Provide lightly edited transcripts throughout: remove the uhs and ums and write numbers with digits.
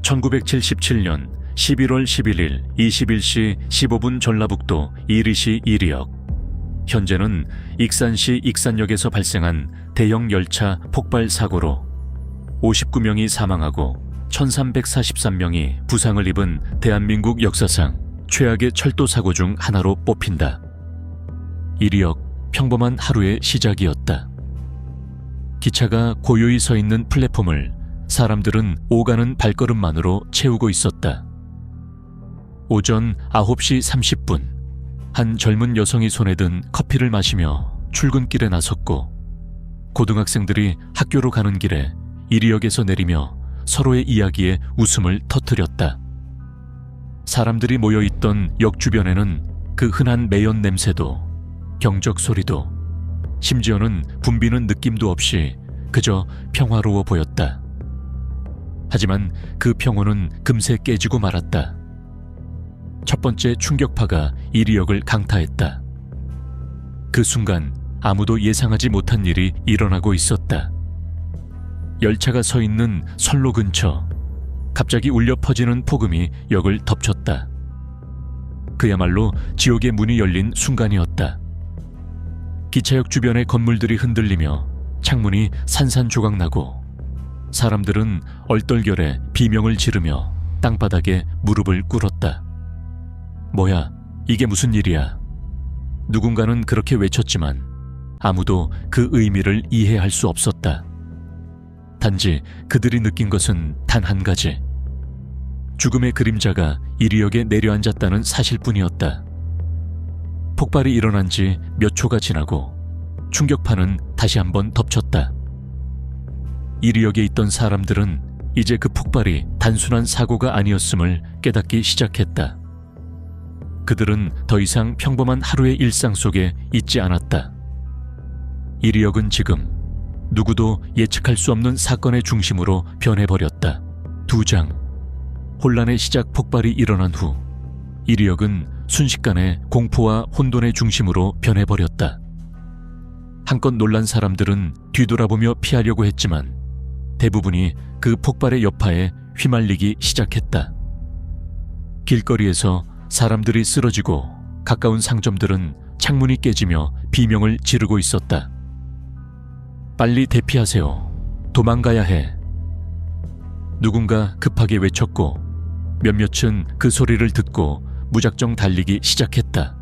1977년 11월 11일 21시 15분 전라북도 이리시 이리역. 현재는 익산시 익산역에서 발생한 대형 열차 폭발 사고로 59명이 사망하고 1343명이 부상을 입은 대한민국 역사상 최악의 철도 사고 중 하나로 뽑힌다. 이리역 평범한 하루의 시작이었다. 기차가 고요히 서 있는 플랫폼을 사람들은 오가는 발걸음만으로 채우고 있었다. 오전 9시 30분, 한 젊은 여성이 손에 든 커피를 마시며 출근길에 나섰고, 고등학생들이 학교로 가는 길에 이리역에서 내리며 서로의 이야기에 웃음을 터뜨렸다. 사람들이 모여있던 역 주변에는 그 흔한 매연 냄새도, 경적 소리도, 심지어는 붐비는 느낌도 없이 그저 평화로워 보였다. 하지만 그 평온은 금세 깨지고 말았다. 첫 번째 충격파가 이리역을 강타했다. 그 순간 아무도 예상하지 못한 일이 일어나고 있었다. 열차가 서 있는 선로 근처, 갑자기 울려 퍼지는 폭음이 역을 덮쳤다. 그야말로 지옥의 문이 열린 순간이었다. 기차역 주변의 건물들이 흔들리며 창문이 산산조각나고 사람들은 얼떨결에 비명을 지르며 땅바닥에 무릎을 꿇었다. 뭐야, 이게 무슨 일이야? 누군가는 그렇게 외쳤지만 아무도 그 의미를 이해할 수 없었다. 단지 그들이 느낀 것은 단 한 가지. 죽음의 그림자가 이리역에 내려앉았다는 사실뿐이었다. 폭발이 일어난 지 몇 초가 지나고 충격파는 다시 한번 덮쳤다. 이리역에 있던 사람들은 이제 그 폭발이 단순한 사고가 아니었음을 깨닫기 시작했다. 그들은 더 이상 평범한 하루의 일상 속에 있지 않았다. 이리역은 지금 누구도 예측할 수 없는 사건의 중심으로 변해버렸다. 2장. 혼란의 시작 폭발이 일어난 후 이리역은 순식간에 공포와 혼돈의 중심으로 변해버렸다. 한껏 놀란 사람들은 뒤돌아보며 피하려고 했지만 대부분이 그 폭발의 여파에 휘말리기 시작했다. 길거리에서 사람들이 쓰러지고 가까운 상점들은 창문이 깨지며 비명을 지르고 있었다. 빨리 대피하세요. 도망가야 해. 누군가 급하게 외쳤고 몇몇은 그 소리를 듣고 무작정 달리기 시작했다.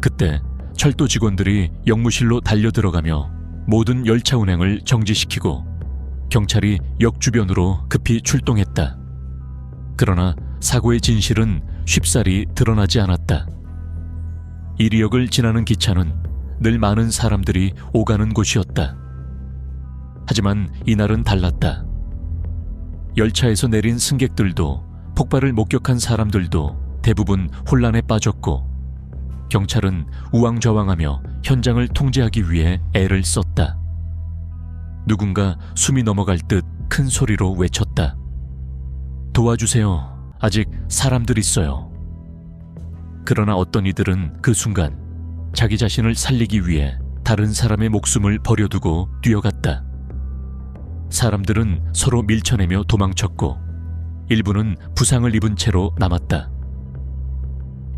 그때 철도 직원들이 역무실로 달려들어가며 모든 열차 운행을 정지시키고 경찰이 역 주변으로 급히 출동했다. 그러나 사고의 진실은 쉽사리 드러나지 않았다. 이리역을 지나는 기차는 늘 많은 사람들이 오가는 곳이었다. 하지만 이날은 달랐다. 열차에서 내린 승객들도 폭발을 목격한 사람들도 대부분 혼란에 빠졌고 경찰은 우왕좌왕하며 현장을 통제하기 위해 애를 썼다. 누군가 숨이 넘어갈 듯 큰 소리로 외쳤다. 도와주세요. 아직 사람들 있어요. 그러나 어떤 이들은 그 순간 자기 자신을 살리기 위해 다른 사람의 목숨을 버려두고 뛰어갔다. 사람들은 서로 밀쳐내며 도망쳤고 일부는 부상을 입은 채로 남았다.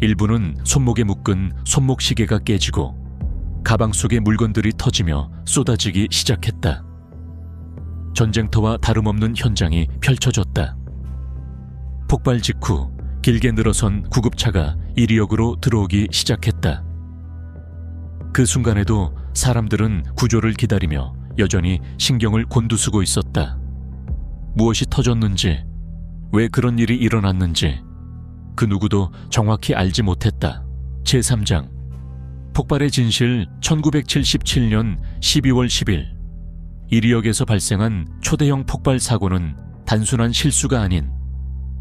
일부는 손목에 묶은 손목시계가 깨지고 가방 속의 물건들이 터지며 쏟아지기 시작했다. 전쟁터와 다름없는 현장이 펼쳐졌다. 폭발 직후 길게 늘어선 구급차가 이리역으로 들어오기 시작했다. 그 순간에도 사람들은 구조를 기다리며 여전히 신경을 곤두쓰고 있었다. 무엇이 터졌는지, 왜 그런 일이 일어났는지 그 누구도 정확히 알지 못했다. 제3장. 폭발의 진실. 1977년 12월 10일 이리역에서 발생한 초대형 폭발 사고는 단순한 실수가 아닌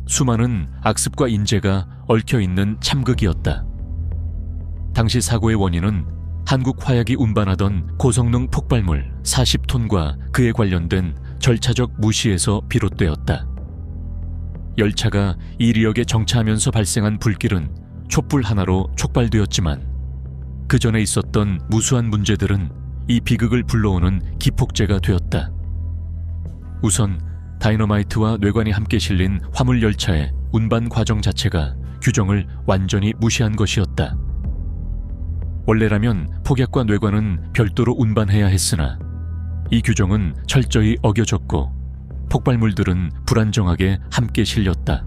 수많은 악습과 인재가 얽혀있는 참극이었다. 당시 사고의 원인은 한국화약이 운반하던 고성능 폭발물 40톤과 그에 관련된 절차적 무시에서 비롯되었다. 열차가 이리역에 정차하면서 발생한 불길은 촛불 하나로 촉발되었지만 그 전에 있었던 무수한 문제들은 이 비극을 불러오는 기폭제가 되었다. 우선 다이너마이트와 뇌관이 함께 실린 화물 열차의 운반 과정 자체가 규정을 완전히 무시한 것이었다. 원래라면 폭약과 뇌관은 별도로 운반해야 했으나 이 규정은 철저히 어겨졌고 폭발물들은 불안정하게 함께 실렸다.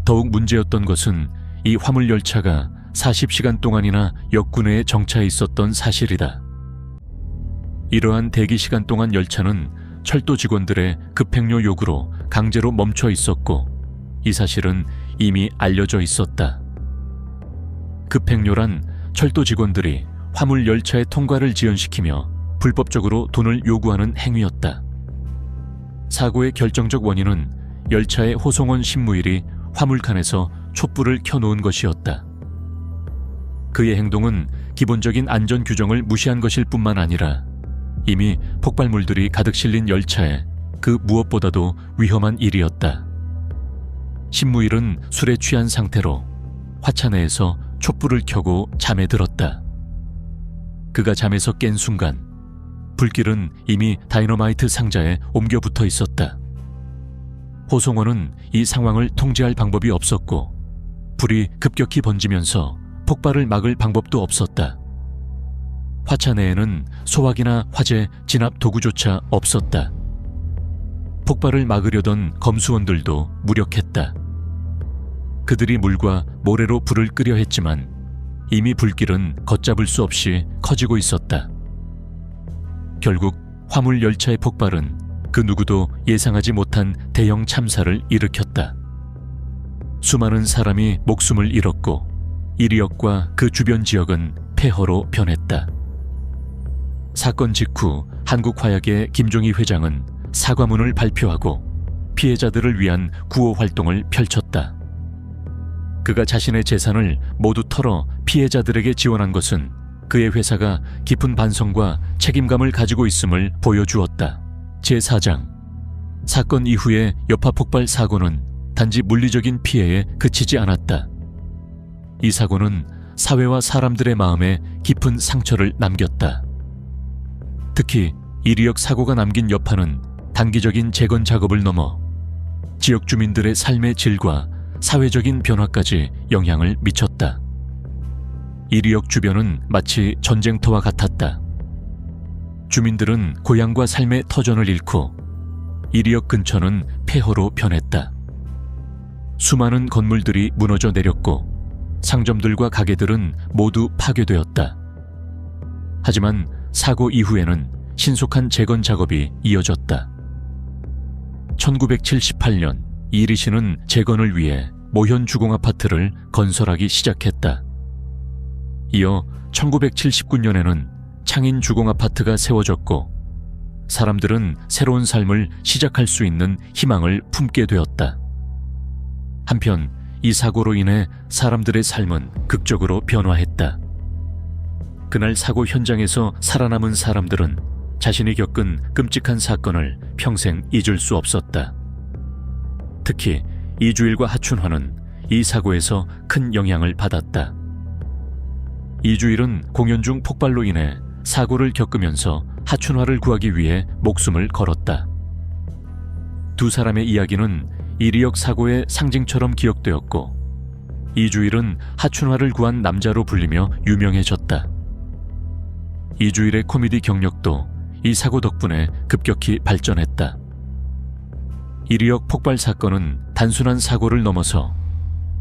더욱 문제였던 것은 이 화물 열차가 40시간 동안이나 역구 내에 정차해 있었던 사실이다. 이러한 대기 시간 동안 열차는 철도 직원들의 급행료 요구로 강제로 멈춰 있었고 이 사실은 이미 알려져 있었다. 급행료란 철도 직원들이 화물 열차의 통과를 지연시키며 불법적으로 돈을 요구하는 행위였다. 사고의 결정적 원인은 열차의 호송원 신무일이 화물칸에서 촛불을 켜놓은 것이었다. 그의 행동은 기본적인 안전 규정을 무시한 것일 뿐만 아니라 이미 폭발물들이 가득 실린 열차에 그 무엇보다도 위험한 일이었다. 신무일은 술에 취한 상태로 화차 내에서 촛불을 켜고 잠에 들었다. 그가 잠에서 깬 순간 불길은 이미 다이너마이트 상자에 옮겨 붙어 있었다. 호송원은 이 상황을 통제할 방법이 없었고 불이 급격히 번지면서 폭발을 막을 방법도 없었다. 화차 내에는 소화기나 화재, 진압 도구조차 없었다. 폭발을 막으려던 검수원들도 무력했다. 그들이 물과 모래로 불을 끄려 했지만 이미 불길은 걷잡을 수 없이 커지고 있었다. 결국 화물 열차의 폭발은 그 누구도 예상하지 못한 대형 참사를 일으켰다. 수많은 사람이 목숨을 잃었고 이리역과 그 주변 지역은 폐허로 변했다. 사건 직후 한국화약의 김종희 회장은 사과문을 발표하고 피해자들을 위한 구호 활동을 펼쳤다. 그가 자신의 재산을 모두 털어 피해자들에게 지원한 것은 그의 회사가 깊은 반성과 책임감을 가지고 있음을 보여주었다. 제4장 사건 이후의 여파 폭발 사고는 단지 물리적인 피해에 그치지 않았다. 이 사고는 사회와 사람들의 마음에 깊은 상처를 남겼다. 특히 이리역 사고가 남긴 여파는 단기적인 재건 작업을 넘어 지역 주민들의 삶의 질과 사회적인 변화까지 영향을 미쳤다. 이리역 주변은 마치 전쟁터와 같았다. 주민들은 고향과 삶의 터전을 잃고 이리역 근처는 폐허로 변했다. 수많은 건물들이 무너져 내렸고 상점들과 가게들은 모두 파괴되었다. 하지만 사고 이후에는 신속한 재건 작업이 이어졌다. 1978년 이리 씨는 재건을 위해 모현 주공아파트를 건설하기 시작했다. 이어 1979년에는 창인 주공아파트가 세워졌고 사람들은 새로운 삶을 시작할 수 있는 희망을 품게 되었다. 한편 이 사고로 인해 사람들의 삶은 극적으로 변화했다. 그날 사고 현장에서 살아남은 사람들은 자신이 겪은 끔찍한 사건을 평생 잊을 수 없었다. 특히 이주일과 하춘화는 이 사고에서 큰 영향을 받았다. 이주일은 공연 중 폭발로 인해 사고를 겪으면서 하춘화를 구하기 위해 목숨을 걸었다. 두 사람의 이야기는 이리역 사고의 상징처럼 기억되었고 이주일은 하춘화를 구한 남자로 불리며 유명해졌다. 이주일의 코미디 경력도 이 사고 덕분에 급격히 발전했다. 이리역 폭발 사건은 단순한 사고를 넘어서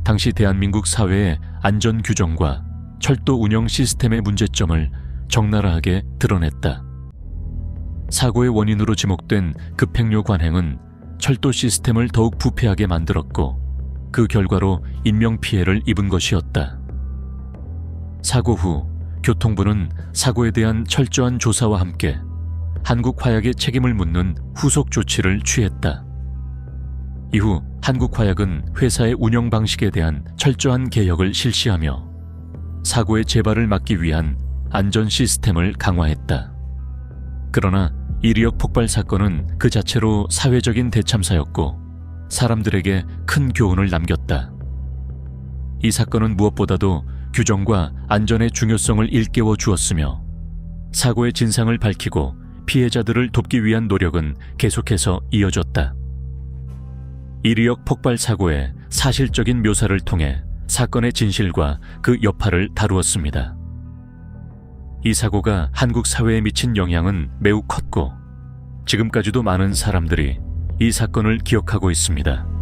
당시 대한민국 사회의 안전 규정과 철도 운영 시스템의 문제점을 적나라하게 드러냈다. 사고의 원인으로 지목된 급행료 관행은 철도 시스템을 더욱 부패하게 만들었고 그 결과로 인명피해를 입은 것이었다. 사고 후 교통부는 사고에 대한 철저한 조사와 함께 한국화약의 책임을 묻는 후속 조치를 취했다. 이후 한국화약은 회사의 운영 방식에 대한 철저한 개혁을 실시하며 사고의 재발을 막기 위한 안전 시스템을 강화했다. 그러나 이리역 폭발 사건은 그 자체로 사회적인 대참사였고 사람들에게 큰 교훈을 남겼다. 이 사건은 무엇보다도 규정과 안전의 중요성을 일깨워 주었으며 사고의 진상을 밝히고 피해자들을 돕기 위한 노력은 계속해서 이어졌다. 이리역 폭발 사고의 사실적인 묘사를 통해 사건의 진실과 그 여파를 다루었습니다. 이 사고가 한국 사회에 미친 영향은 매우 컸고 지금까지도 많은 사람들이 이 사건을 기억하고 있습니다.